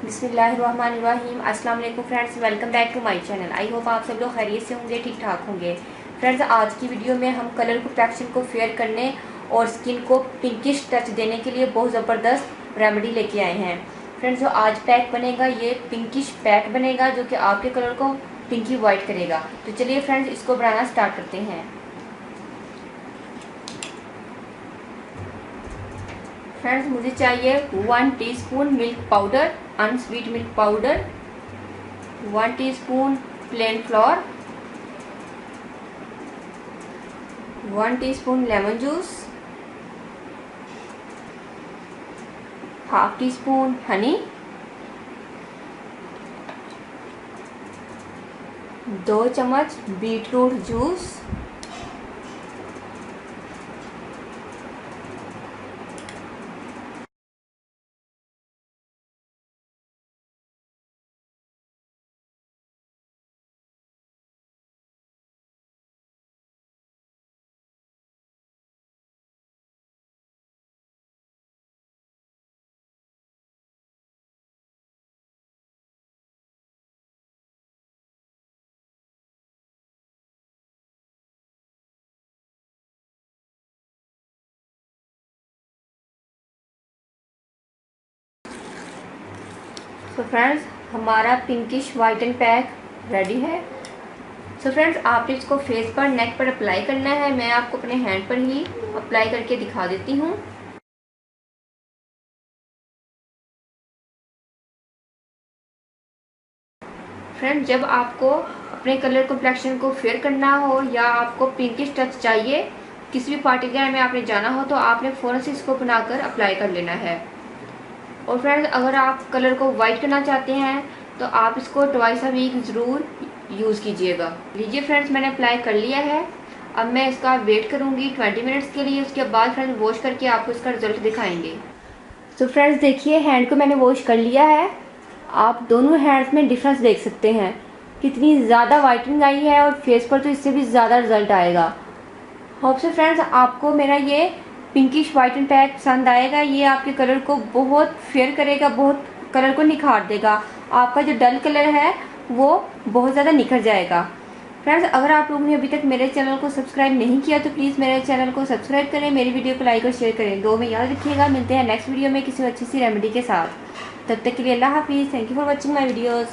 बिस्मिल्लाहिर्रहमानिर्रहीम। अस्सलाम वालेकुम friends, welcome back to my channel. I hope आप सब लोग खैरियत से होंगे, ठीक ठाक होंगे। फ्रेंड्स, आज की वीडियो में हम कलर कॉम्प्लेक्शन को फेयर करने और स्किन को पिंकिश टच देने के लिए बहुत ज़बरदस्त रेमेडी लेके आए हैं। फ्रेंड्स, जो आज पैक बनेगा ये पिंकिश पैक बनेगा जो कि आपके कलर को पिंकी वाइट करेगा। तो चलिए फ्रेंड्स, इसको बनाना स्टार्ट करते हैं। फ्रेंड्स, मुझे चाहिए 1 teaspoon milk powder, unsweet milk powder, 1 teaspoon plain flour, 1 teaspoon lemon juice, half teaspoon honey, 2 चम्मच बीटरूट जूस, तो फ्रेंड्स, हमारा पिंकिश वाइटन पैक रेडी है। सो फ्रेंड्स, आपने इसको फेस पर, नेक पर अप्लाई करना है। मैं आपको अपने हैंड पर ही अप्लाई करके दिखा देती हूँ। फ्रेंड्स, जब आपको अपने कलर कॉम्प्लेक्शन को फेयर करना हो या आपको पिंकिश टच चाहिए, किसी भी पार्टी वेयर में आपने जाना हो, तो आपने फ़ौरन से इसको बनाकर अप्लाई कर लेना है। और फ्रेंड्स, अगर आप कलर को वाइट करना चाहते हैं तो आप इसको ट्वाइस अ वीक ज़रूर यूज़ कीजिएगा। लीजिए फ्रेंड्स, मैंने अप्लाई कर लिया है। अब मैं इसका वेट करूँगी 20 मिनट्स के लिए। उसके बाद फ्रेंड्स वॉश करके आपको इसका रिजल्ट दिखाएंगे। तो फ्रेंड्स देखिए, हैंड को मैंने वॉश कर लिया है। आप दोनों हैंड्स में डिफरेंस देख सकते हैं, कितनी ज़्यादा वाइटनिंग आई है, और फेस पर तो इससे भी ज़्यादा रिजल्ट आएगा। होप से फ्रेंड्स आपको मेरा ये पिंकिश वाइटन पैक पसंद आएगा। ये आपके कलर को बहुत फेयर करेगा, बहुत कलर को निखार देगा। आपका जो डल कलर है वो बहुत ज़्यादा निखर जाएगा। फ्रेंड्स, अगर आप लोगों ने अभी तक मेरे चैनल को सब्सक्राइब नहीं किया तो प्लीज़ मेरे चैनल को सब्सक्राइब करें, मेरी वीडियो को लाइक और शेयर करें। दो में याद रखिएगा। मिलते हैं नेक्स्ट वीडियो में किसी अच्छी सी रेमेडी के साथ। तब तक के लिए अल्लाह हाफिज़। Thank you for watching my videos.